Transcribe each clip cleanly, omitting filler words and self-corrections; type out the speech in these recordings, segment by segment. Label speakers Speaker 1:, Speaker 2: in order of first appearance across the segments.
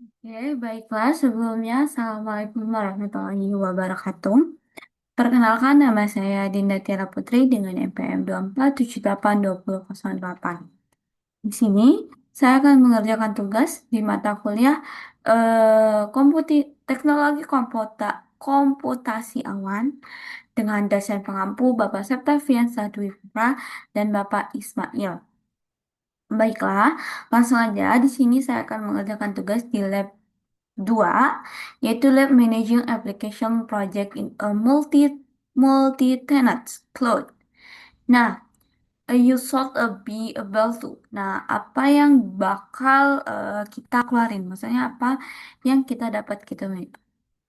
Speaker 1: Oke, baiklah. Sebelumnya, Assalamualaikum warahmatullahi wabarakatuh. Perkenalkan, nama saya Dinda Tiara Putri dengan NPM 24782008. Di sini, saya akan mengerjakan tugas di mata kuliah Teknologi Komputasi Awan dengan dosen pengampu Bapak Septavian Dwi Putra dan Bapak Ismail. Baiklah, langsung aja. Di sini saya akan mengerjakan tugas di lab 2, yaitu Lab Managing Application Project in a Multi-Tenant Cloud. Nah, you should be able to. Nah, apa yang bakal kita keluarin? Maksudnya apa yang kita dapat kita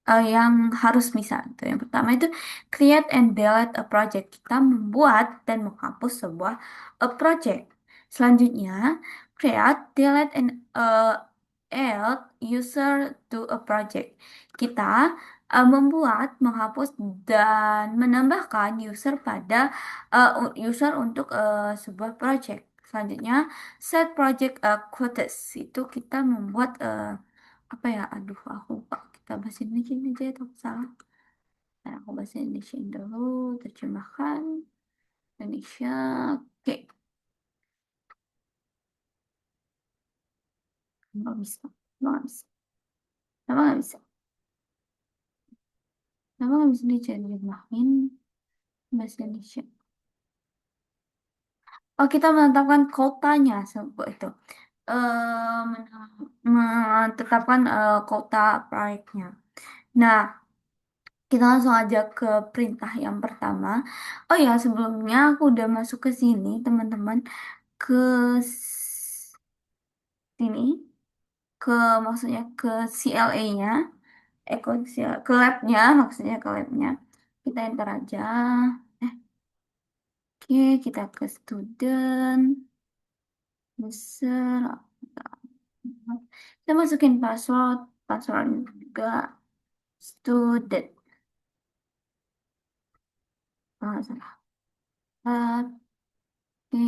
Speaker 1: yang harus bisa. Gitu. Yang pertama itu create and delete a project. Kita membuat dan menghapus sebuah project. Selanjutnya, create, delete, and add user to a project. Kita membuat, menghapus, dan menambahkan user pada user untuk sebuah project. Selanjutnya, set project quotas. Itu kita membuat apa ya? Aduh, aku lupa. Kita bahasa Indonesia aja ya, takut salah. Nah, aku bahasa Indonesia dulu, terjemahkan Indonesia. Oke, nggak bisa, nggak bisa, kenapa nggak bisa? Kenapa nggak bisa diterjemahin bahasa Indonesia? Oh, kita menetapkan kotanya sebuah itu. Menetapkan kota proyeknya. Nah, kita langsung aja ke perintah yang pertama. Oh ya, sebelumnya aku udah masuk ke sini, teman-teman. Ke sini, ke maksudnya ke CLA-nya, ke lab-nya, maksudnya ke lab-nya. Kita enter aja. Eh, oke, kita ke student, user. Kita masukin password juga student. Kalau nggak salah. Oke,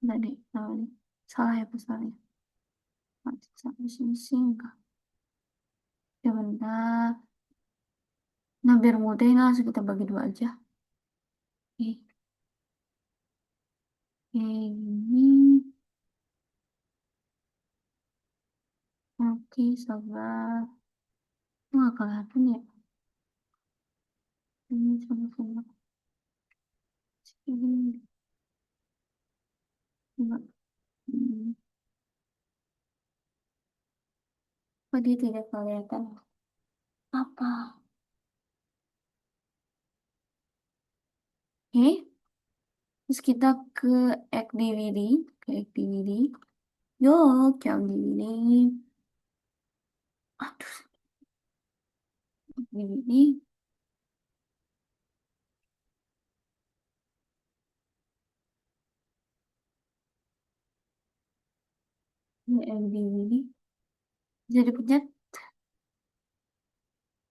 Speaker 1: tadi salah ya passwordnya. Sampai sini sih enggak. Ya bentar. Nah, biar mudah ini langsung kita bagi dua aja. Oke, ini. Oke, sabar. Nggak kelihatan ya. Ini sama-sama. Ini. Enggak. Hmm. Kok dia tidak kelihatan? Apa? Oke. Terus kita ke activity. Ke activity. Yuk, ke activity. Aduh, activity. Ini activity. Bisa dipencet?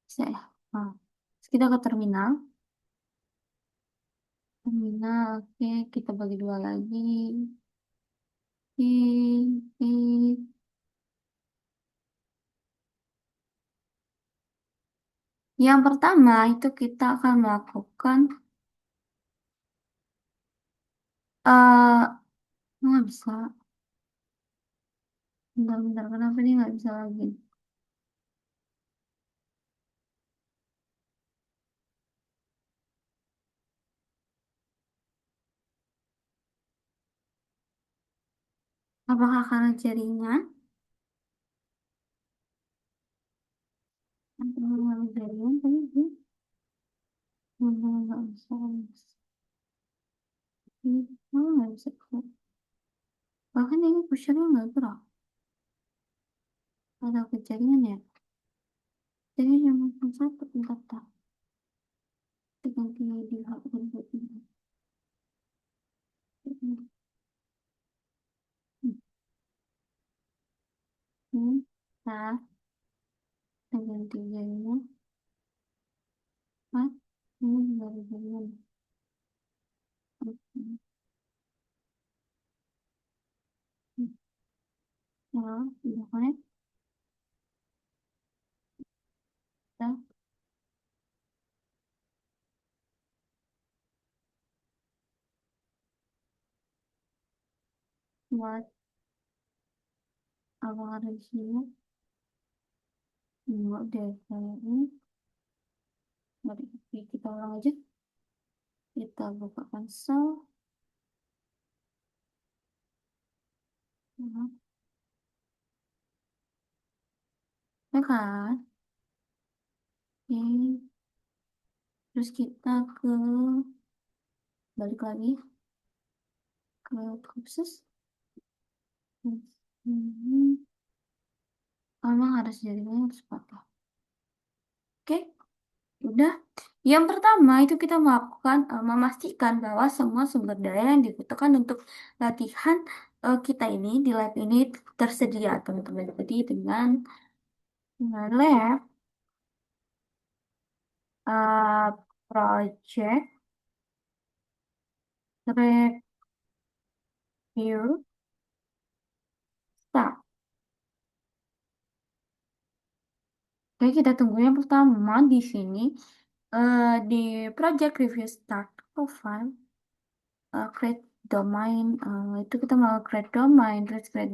Speaker 1: Bisa ya? Nah. Terus kita ke terminal. Terminal, oke. Kita bagi dua lagi. Oke, oke. Yang pertama itu kita akan melakukan nggak bisa. Bentar-bentar, kenapa dia nggak bisa lagi? Apakah karena jaringan? Atau karena jaringan tadi dia nggak bisa. Nggak bisa. Bahkan ini pushernya nggak gerak. Ada kejaringan ya. Jadi cuma satu bentar tak. Diganti di hak ini. Nah, ganti jaringan. Mas, ini baru jaringan. Ya, belakangnya kita buat awal di sini. Enggak deh, kayaknya. Mari kita ulang aja. Kita buka cancel. Ya, ya kan? Oke. Terus kita ke balik lagi ke kursus. Hmm, emang harus jadi banyak sepatu. Oke, udah. Yang pertama itu kita melakukan memastikan bahwa semua sumber daya yang dibutuhkan untuk latihan kita ini di lab ini tersedia, teman-teman. Jadi dengan lab project review start. Oke, kita tunggu yang pertama di sini di project review start profile. Create domain itu kita mau create domain, terus create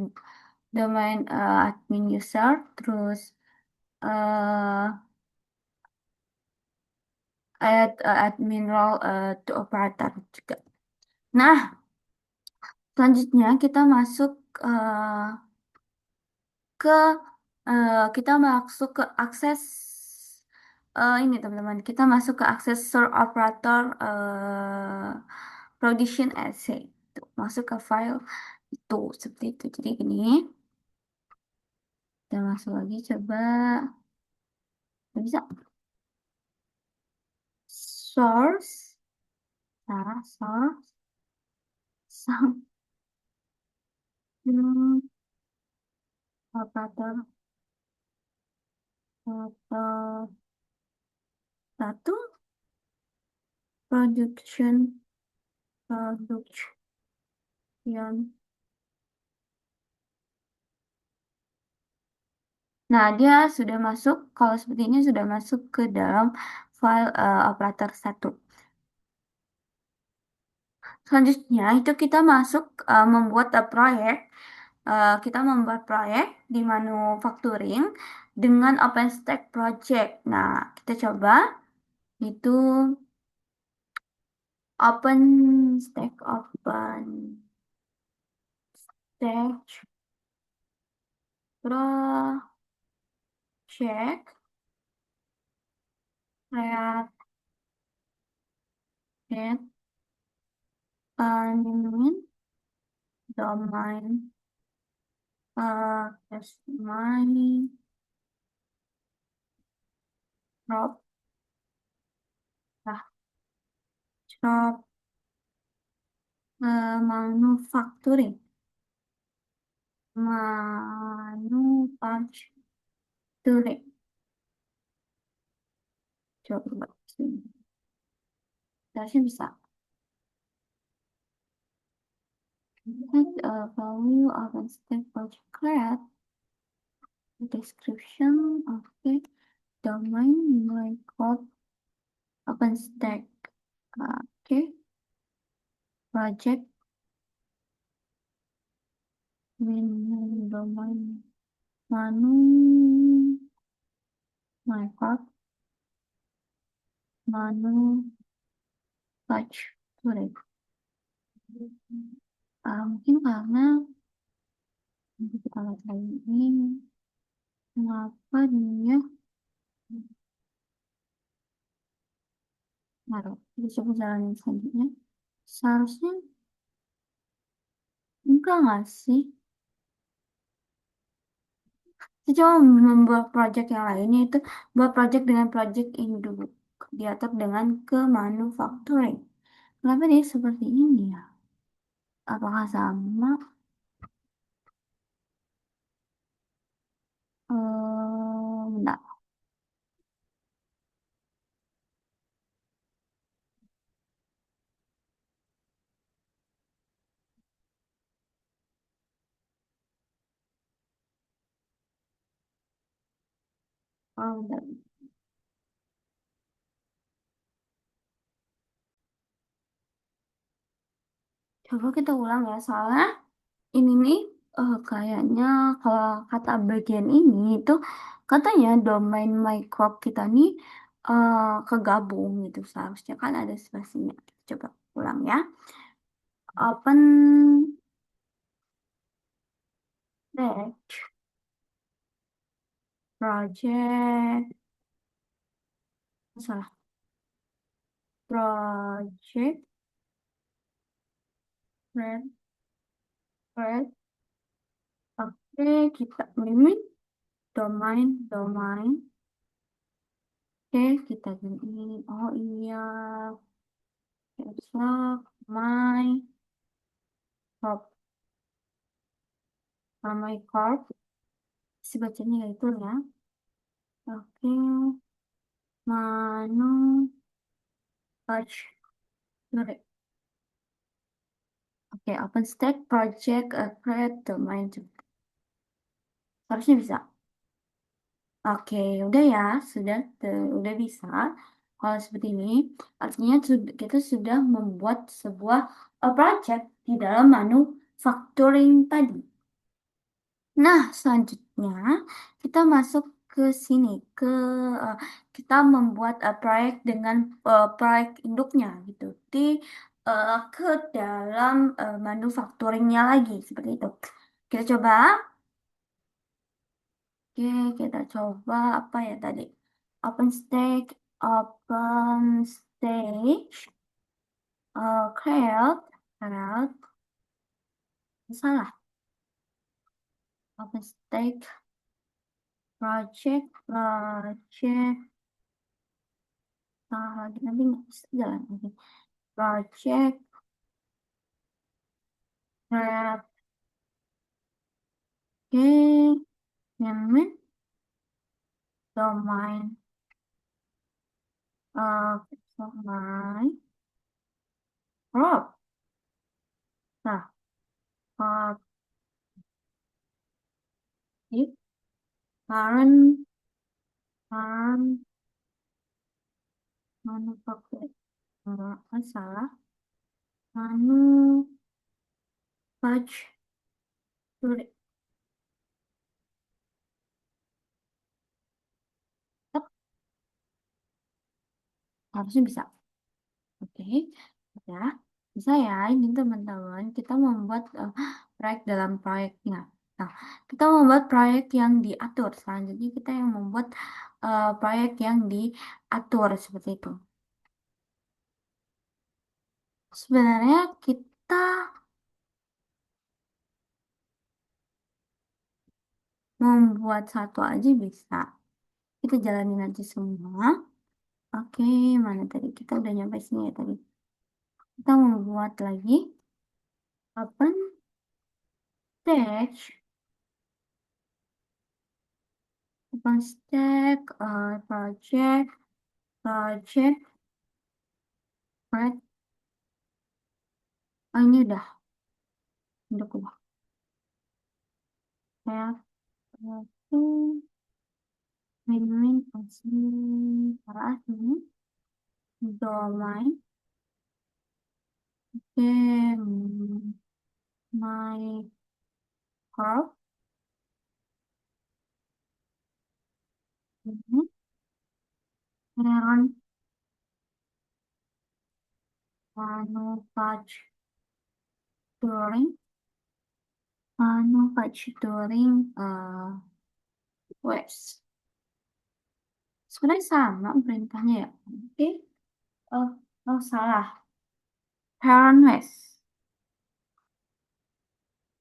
Speaker 1: domain admin user, terus uh, add admin role to operator juga. Nah, selanjutnya kita masuk ke kita masuk ke akses ini teman-teman, kita masuk ke akses source operator production essay. Tuh, masuk ke file itu seperti itu. Jadi gini. Kita masuk lagi coba. Nggak bisa. Source. Nah, source. Sound. Hmm, operator. Operator. Satu. Production. Production. Nah, dia sudah masuk. Kalau seperti ini sudah masuk ke dalam file operator satu. Selanjutnya itu kita masuk membuat proyek. Kita membuat proyek di manufacturing dengan OpenStack project. Nah, kita coba itu OpenStack project create admin domain test my drop lah drop manufacturing manufacturing coba sini harusnya bisa value of a step project create description okay domain my code OpenStack okay project domain manu my code manu touch tulis mungkin karena nanti kita lihat lagi ini kenapa dia naruh kita coba jalan yang selanjutnya seharusnya enggak nggak sih kita coba membuat project yang lainnya itu buat project dengan project induk diatur dengan ke manufacturing kenapa dia seperti ini ya apakah sama enggak Oh, bentar. Coba kita ulang ya, soalnya ini nih kayaknya kalau kata bagian ini itu katanya domain microbe kita nih kegabung gitu. Seharusnya kan ada spasinya. Coba ulang ya. Open the project. Salah. Project. Red. Red. Oke, kita limit domain. Oke, kita gini. Oh iya. Besok my corp. My corp. Si bacanya itu ya. Oke. Manu. Touch. Sorry. Oke, OpenStack project create domain. Harusnya bisa. Oke, udah ya, udah bisa. Kalau seperti ini, artinya kita sudah membuat sebuah project di dalam manufacturing tadi. Nah, selanjutnya kita masuk ke sini, eh, kita membuat proyek dengan proyek induknya gitu ke dalam manufacturingnya lagi seperti itu. Kita coba, oke, kita coba apa ya tadi? OpenStack, OpenStage, create, salah, OpenStack, project, salah lagi nanti nggak bisa jalan lagi. Project, create, nyaman, domain, domain, prop, nah, prop, if, current, manufacturing, salah, manufacturing, Tep, harusnya bisa. Oke, ya, bisa ya. Ini teman-teman, kita membuat proyek dalam proyeknya. Nah, kita membuat proyek yang diatur. Selanjutnya kita yang membuat proyek yang diatur seperti itu. Sebenarnya kita membuat satu aja bisa. Kita jalanin aja semua. Oke, mana tadi? Kita udah nyampe sini ya tadi. Kita membuat lagi open stage, open stack, project, right? Oh, ini udah ya. Itu main pasti salah ini domain. Oke, my corp ini parent manufacturing manufacturing west. Sebenarnya sama perintahnya ya. Oke. Oh, oh salah. Parent west.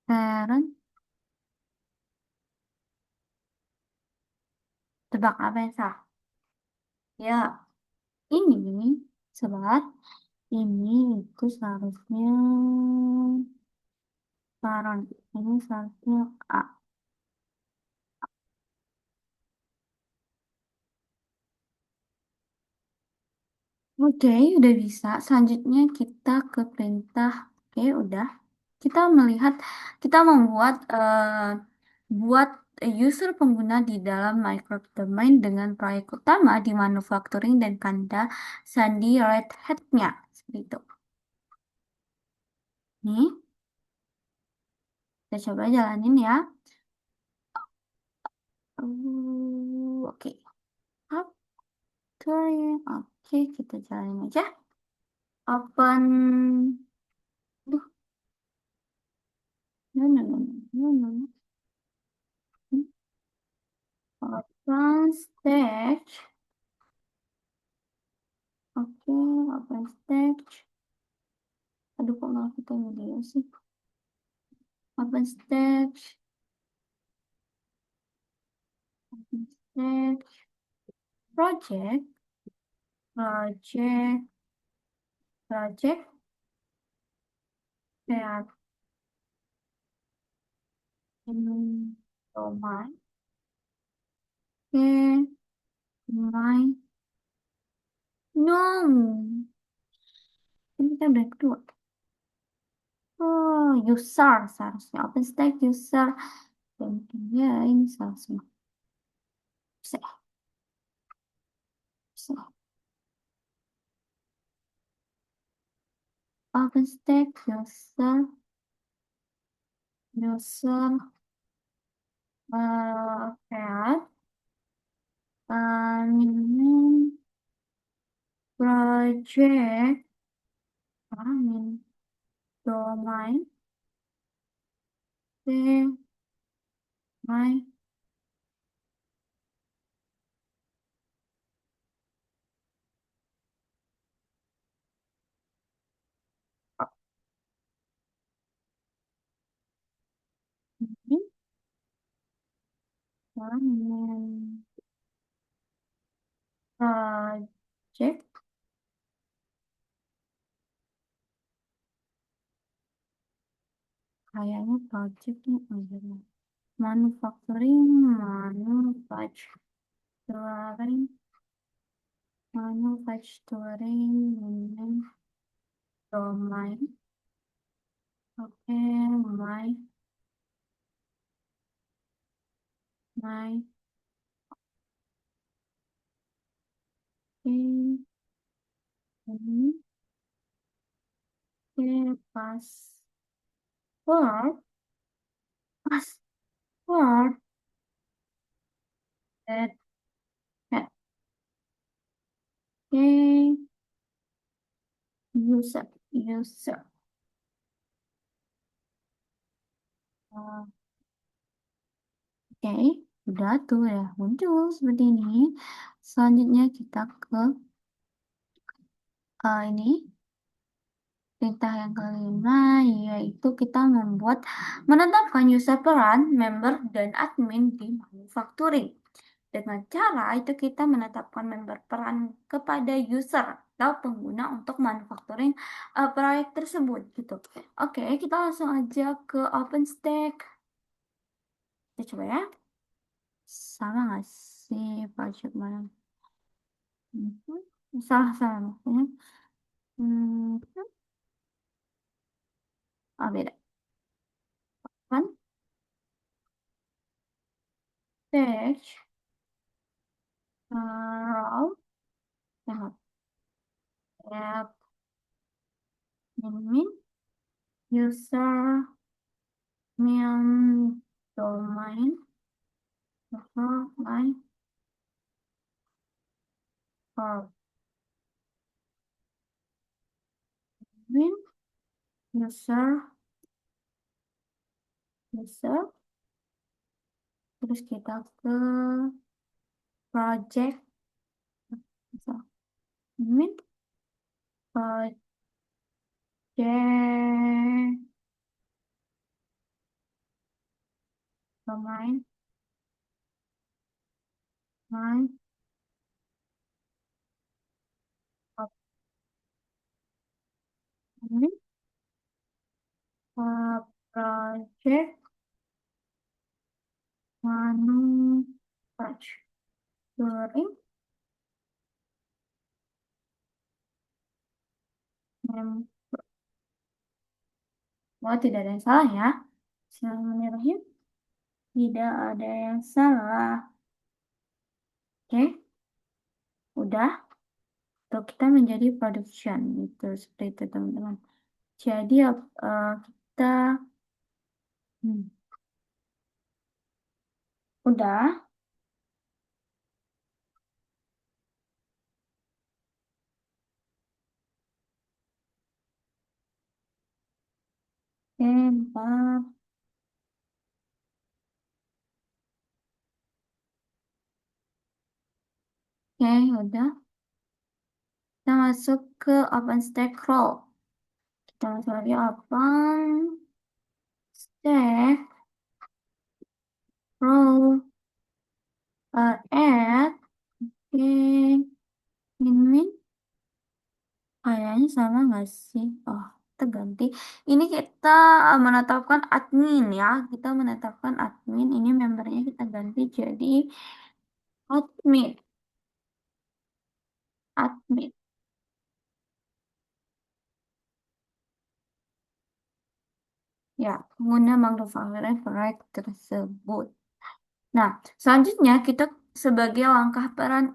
Speaker 1: Parent. Tebak apa yang salah? Ya, ini sobat. Ini itu seharusnya parent. Ini seharusnya A. Oke, udah bisa. Selanjutnya kita ke perintah. Oke, udah. Kita melihat, kita membuat buat user pengguna di dalam microdomain dengan proyek utama di manufacturing dan kanda sandi Red Hat-nya. Seperti itu. Nih, kita coba jalanin ya. Oke. Factoring. Oke, kita jalanin aja. Open. Duh, no, no, no, no, no, no. Open stage. Oke, open stage. Aduh, kok nggak ketemu dia sih? Open stage. Open stage. Project. Project. Project. Kayak domain. Oke, domain. No. Ini kan udah kedua. Oh, user seharusnya. OpenStack user. Dan ya, ini salah semua. Bisa, bisa. OpenStack user. User. Cat. Ini project. Ini domain. My. Ini. Domain. Project. Kayaknya project nih. Oh, iya. Manufacturing. Manufacturing. Manufacturing. Ini domain. Oke, my, ini, password, password, that, that, okay, user, uh, oke, udah tuh ya, muncul seperti ini. Selanjutnya kita ke ini. Perintah yang kelima yaitu kita menetapkan user peran, member, dan admin di manufacturing. Dengan cara itu kita menetapkan member peran kepada user atau pengguna untuk manufacturing proyek tersebut gitu. Oke, kita langsung aja ke OpenStack. Kita coba ya. Sama nggak sih project mana? Salah salah maksudnya. Hmm, beda kan? Stage. Row, tab, tab, admin, user, name, domain, my, or admin, user, user, terus kita ke project, so, admin, project, domain, my, admin, project, manufacturing, name. Oh, tidak ada yang salah ya. Bismillahirrahmanirrahim. Tidak ada yang salah. Oke, udah. Atau kita menjadi production gitu seperti itu teman-teman. Jadi kita hmm, udah. Oke, bentar. Oke, udah. Kita masuk ke OpenStack row. Kita masuk lagi OpenStack row add. Oke, ini kayaknya sama nggak sih? Oh, kita ganti. Ini kita menetapkan admin ya. Kita menetapkan admin. Ini membernya kita ganti jadi admin. Admin. Ya, pengguna menggunakan proyek tersebut. Nah, selanjutnya kita sebagai langkah peran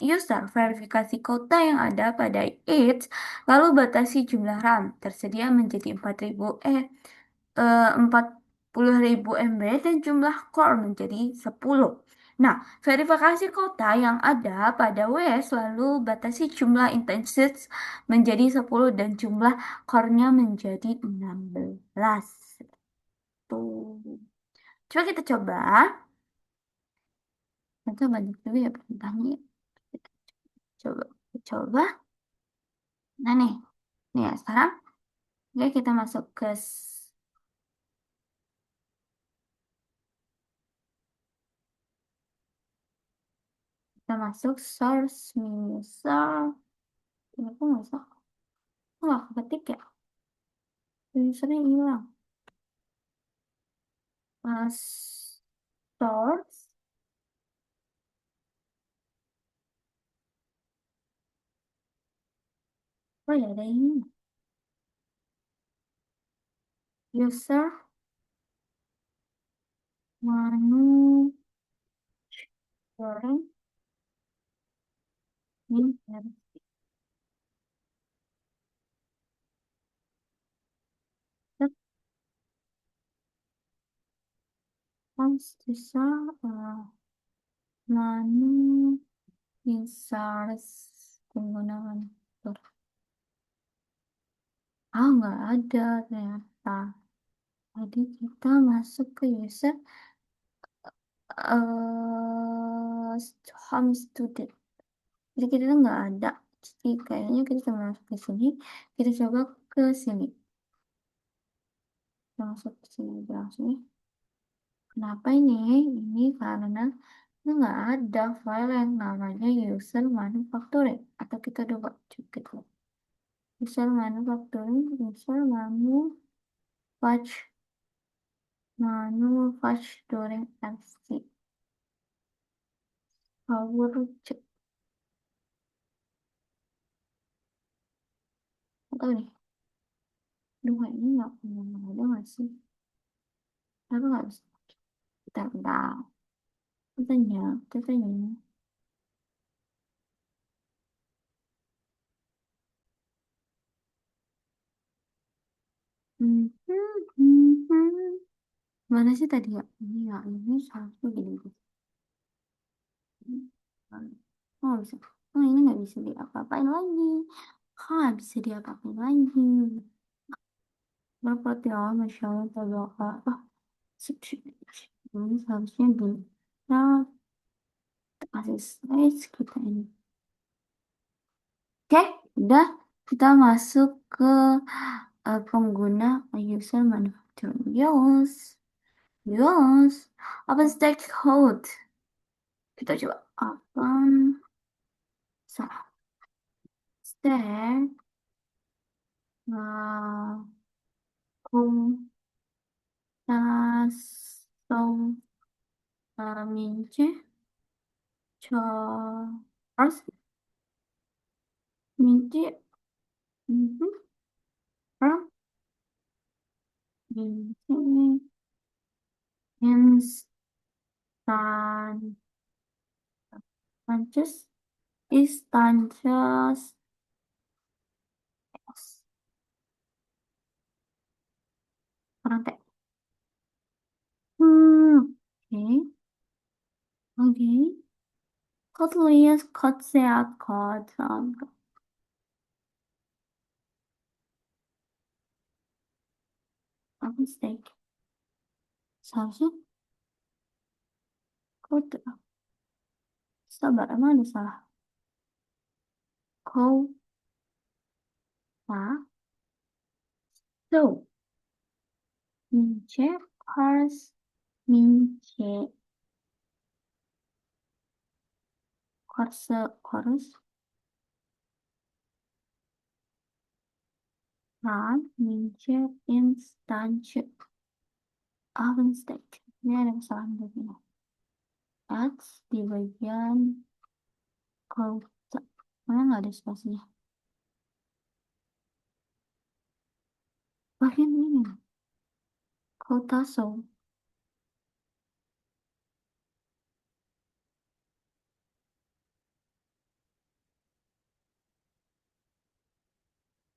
Speaker 1: user verifikasi kota yang ada pada each, lalu batasi jumlah RAM tersedia menjadi 40.000 MB dan jumlah core menjadi 10. Nah, verifikasi kota yang ada pada WS lalu batasi jumlah instances menjadi 10 dan jumlah core-nya menjadi 16. Tuh. Coba kita coba. Ternyata banyak juga ya perintahnya. Kita coba, kita coba. Nah nih, nih ya sekarang oke, kita masuk ke kita masuk source user. Kenapa nggak bisa? Kok nggak ketik ya? Usernya hilang. Source. Oh ya ada ini. User manu goreng min bisa manu insert penggunaan. Ah, nggak ada ternyata. Jadi kita masuk ke user home student. Jadi kita tuh nggak ada. Jadi kayaknya kita coba masuk ke sini. Kita coba ke sini. Kita masuk ke sini aja langsung ya. Kenapa ini? Ini karena itu nggak ada file yang namanya user manufacturing. Atau kita coba cek gitu. User manufacturing, user manufacturing FC. Power cek. Atau nih. Dua ini nggak ada nggak sih? Aku nggak bisa. Bentar, bentar. Kita tanya. Hmm, hmm, hmm, hmm. Mana sih tadi ya? Ini ya, ini satu gini. Oh, bisa. Oh, ini nggak bisa diapa-apain lagi. Nggak bisa diapa-apain lagi. Berapa ya? Masya Allah, tabaka. Oh, sip, sip, sip. Ini seharusnya gini. Nah, kasih slide kita ini. Oke, udah. Kita masuk ke pengguna user manufacturing. Yos. Yos. Open stack code. Kita coba. Open stack. Kum. Tasong. Mince. Charles. Mince. Mhm. Mince. Tan, Tances is Tances. Kurang teh. Oke. Oke. Kotlias, Kotseat, Kot, apa steak? Seharusnya kot, sabar, emang ada salah. Kau, pa, so, mince, kars, mince, korse, kors, ran, mince, instance, steak. Ini ada kesalahan begini. Ads di bagian kota. Mana nggak ada spasinya? Bagian ini. Kota so.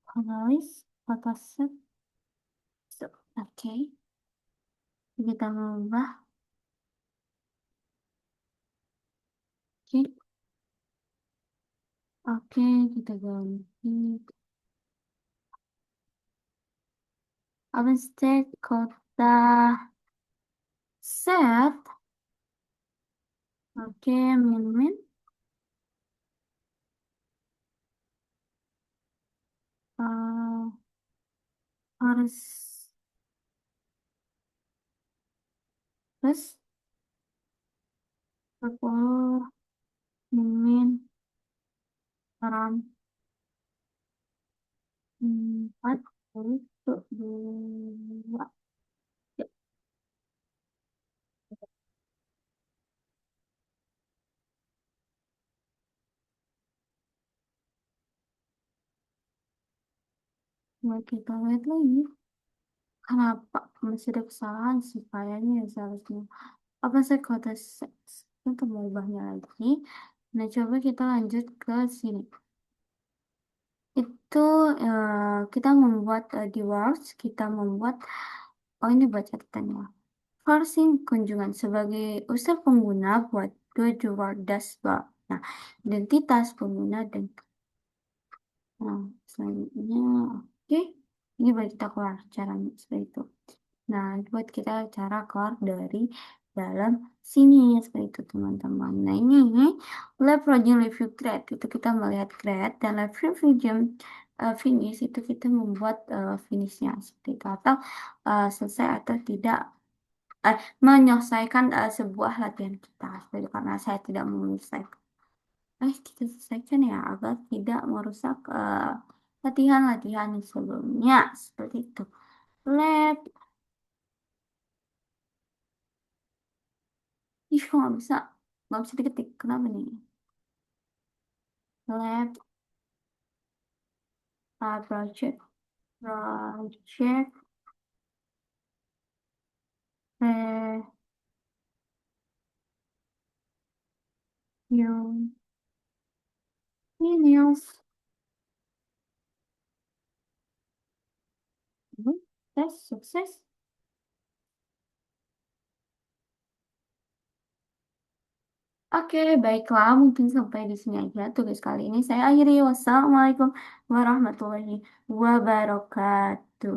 Speaker 1: Koloris, kota set. So, oke. Kita mengubah. Oke. Oke, kita ganti. Upstate kota set. Oke, min-min. Eh, harus terus 10 min ram 42. Nah, kita lihat lagi. Kenapa masih ada kesalahan sih kayaknya ya seharusnya. Apa saya kota seks? Untuk mengubahnya lagi. Nah, coba kita lanjut ke sini. Itu kita membuat di Words, kita membuat, oh ini buat catatannya. Parsing kunjungan sebagai user pengguna buat dua Word dashboard. Nah, identitas pengguna dan nah, selanjutnya, oke. Ini buat kita keluar caranya seperti itu. Nah, buat kita cara keluar dari dalam sini seperti itu teman-teman. Nah, ini lab project review grade itu kita melihat grade dan lab review jam finish itu kita membuat finishnya seperti itu atau selesai atau tidak menyelesaikan sebuah latihan kita seperti itu. Karena saya tidak menyelesaikan. Kita selesaikan ya agar tidak merusak latihan-latihan yang sebelumnya seperti itu. Lab, ih kok nggak bisa diketik. Kenapa nih? Lab, project, project, reunions, tes sukses. Oke, baiklah. Mungkin sampai di sini aja tugas kali ini. Saya akhiri. Wassalamualaikum warahmatullahi wabarakatuh.